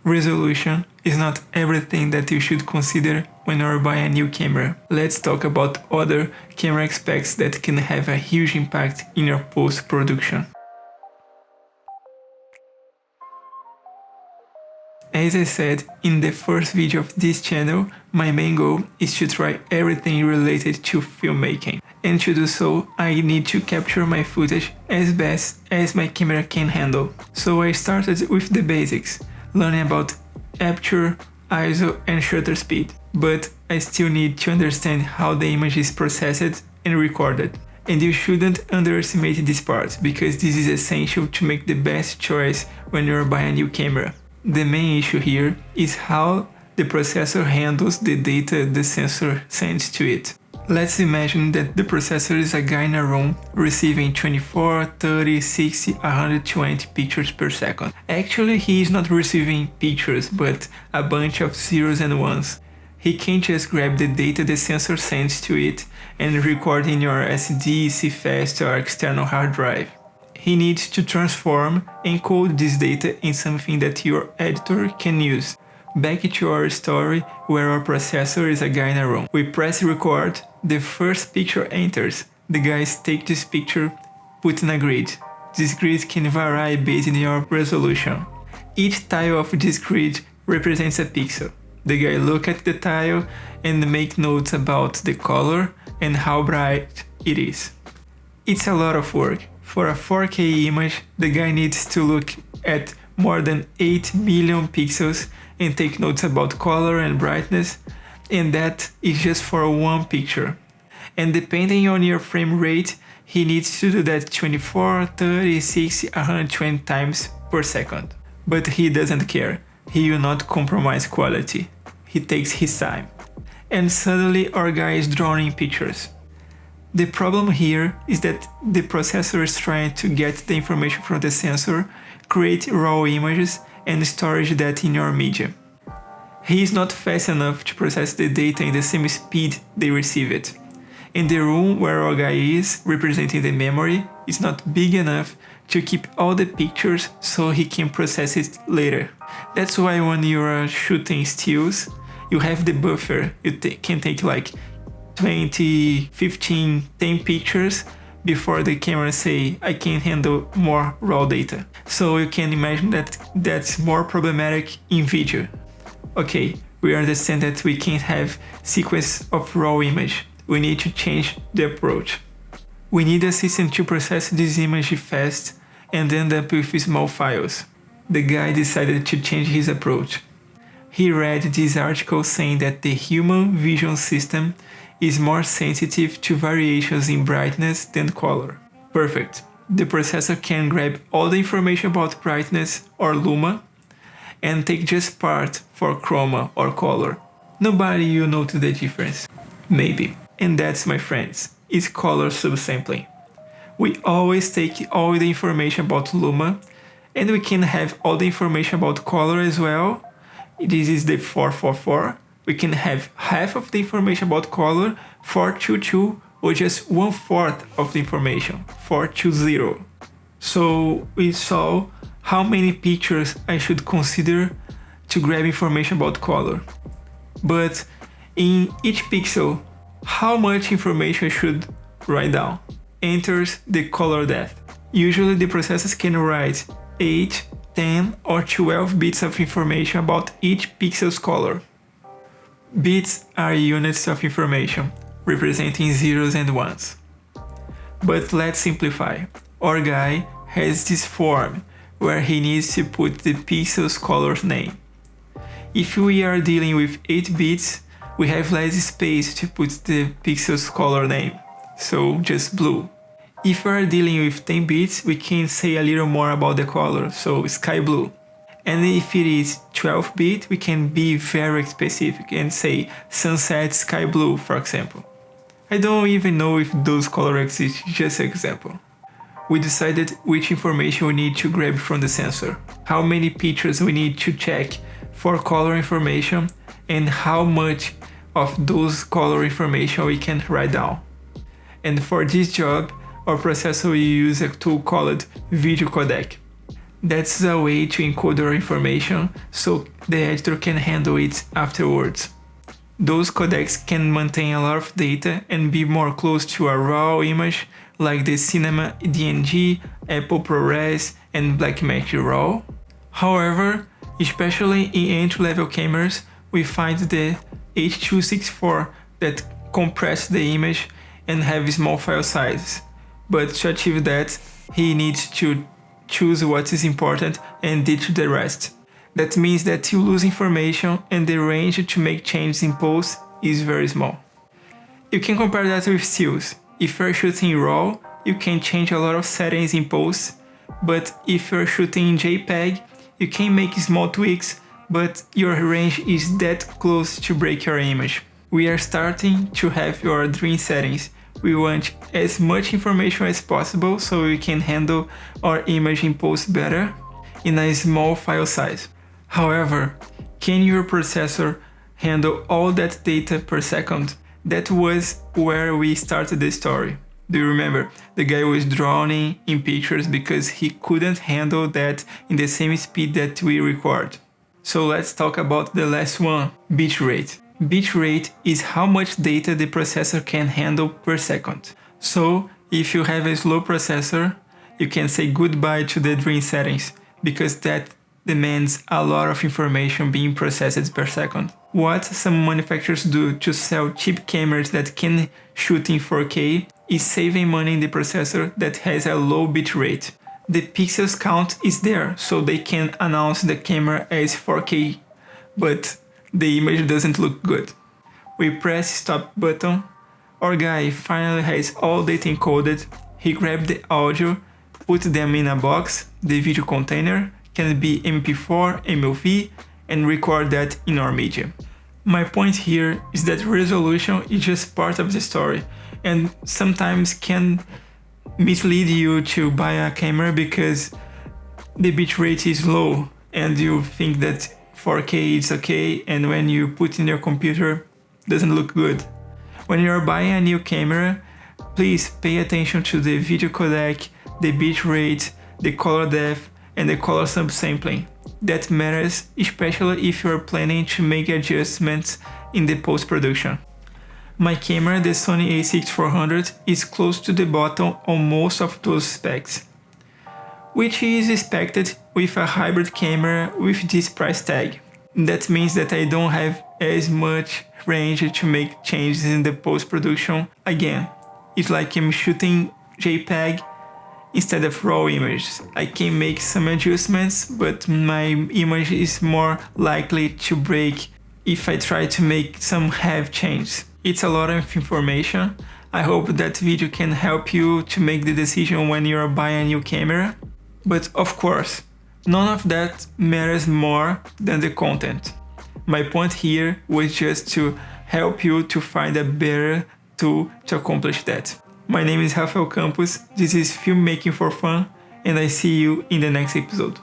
resolution is not everything that you should consider when you're buying a new camera. Let's talk about other camera aspects that can have a huge impact in your post-production. As I said in the first video of this channel, my main goal is to try everything related to filmmaking. And to do so, I need to capture my footage as best as my camera can handle. So I started with the basics, learning about aperture, ISO and shutter speed. But I still need to understand how the image is processed and recorded. And you shouldn't underestimate this part, because this is essential to make the best choice when you're buying a new camera. The main issue here is how the processor handles the data the sensor sends to it. Let's imagine that the processor is a guy in a room receiving 24, 30, 60, 120 pictures per second. Actually, he is not receiving pictures, but a bunch of zeros and ones. He can't just grab the data the sensor sends to it and record in your SD, CFast or external hard drive. He needs to transform and encode this data in something that your editor can use. Back to our story where our processor is a guy in a room. We press record, the first picture enters. The guys take this picture, put in a grid. This grid can vary based on your resolution. Each tile of this grid represents a pixel. The guy look at the tile and make notes about the color and how bright it is. It's a lot of work. For a 4K image, the guy needs to look at more than 8 million pixels and take notes about color and brightness, and that is just for one picture. And depending on your frame rate, he needs to do that 24, 30, 60, 120 times per second. But he doesn't care. He will not compromise quality. He takes his time. And suddenly our guy is drawing pictures. The problem here is that the processor is trying to get the information from the sensor, create raw images, and storage that in your media. He is not fast enough to process the data in the same speed they receive it. And the room where our guy is, representing the memory, is not big enough to keep all the pictures so he can process it later. That's why when you are shooting stills, you have the buffer. You can take like 20, 15, 10 pictures before the camera say, I can handle more raw data. So you can imagine that that's more problematic in video. Okay, we understand that we can't have sequence of raw image. We need to change the approach. We need a system to process this image fast and end up with small files. The guy decided to change his approach. He read this article saying that the human vision system is more sensitive to variations in brightness than color. Perfect. The processor can grab all the information about brightness or luma and take just part for chroma or color. Nobody will notice the difference. Maybe. And that's, my friends, is color subsampling. We always take all the information about luma, and we can have all the information about color as well. This is the 444. We can have half of the information about color, 422, or just 1/4 of the information, 420. So we saw how many pictures I should consider to grab information about color. But in each pixel, how much information I should write down? Enters the color depth. Usually the processors can write 8, 10 or 12 bits of information about each pixel's color. Bits are units of information, representing zeros and ones. But let's simplify. Our guy has this form where he needs to put the pixel's color name. If we are dealing with 8 bits, we have less space to put the pixel's color name, so just blue. If we are dealing with 10 bits, we can say a little more about the color, so sky blue. And if it is 12-bit, we can be very specific and say sunset sky blue, for example. I don't even know if those colors exist, just an example. We decided which information we need to grab from the sensor, how many pictures we need to check for color information, and how much of those color information we can write down. And for this job, our processor will use a tool called video codec. That's a way to encode our information so the editor can handle it afterwards. Those codecs can maintain a lot of data and be more close to a raw image like the Cinema DNG, Apple ProRes, and Blackmagic RAW. However, especially in entry-level cameras, we find the H.264 that compress the image and have small file sizes. But to achieve that, he needs to choose what is important and ditch the rest. That means that you lose information and the range to make changes in post is very small. You can compare that with stills. If you're shooting RAW, you can change a lot of settings in post, but if you're shooting in JPEG, you can make small tweaks, but your range is that close to break your image. We are starting to have your dream settings. We want as much information as possible so we can handle our image in post better in a small file size. However, can your processor handle all that data per second? That was where we started the story. Do you remember? The guy was drowning in pictures because he couldn't handle that in the same speed that we record. So let's talk about the last one, bitrate. Bitrate is how much data the processor can handle per second. So if you have a slow processor, you can say goodbye to the dream settings because that demands a lot of information being processed per second. What some manufacturers do to sell cheap cameras that can shoot in 4K is saving money in the processor that has a low bitrate. The pixels count is there, so they can announce the camera as 4K, but the image doesn't look good. We press stop button, our guy finally has all data encoded, he grabbed the audio, put them in a box, the video container, can be MP4, MOV, and record that in our media. My point here is that resolution is just part of the story and sometimes can mislead you to buy a camera because the bitrate is low and you think that 4K is okay, and when you put in your computer it doesn't look good. When you're buying a new camera, please pay attention to the video codec, the bitrate, the color depth, and the color subsampling. That matters especially if you're planning to make adjustments in the post-production. My camera, the Sony a6400, is close to the bottom on most of those specs, which is expected with a hybrid camera with this price tag. That means that I don't have as much range to make changes in the post-production. Again, it's like I'm shooting JPEG instead of raw images. I can make some adjustments, but my image is more likely to break if I try to make some heavy changes. It's a lot of information. I hope that video can help you to make the decision when you're buying a new camera. But of course, none of that matters more than the content. My point here was just to help you to find a better tool to accomplish that. My name is Rafael Campos, this is Filmmaking for Fun, and I see you in the next episode.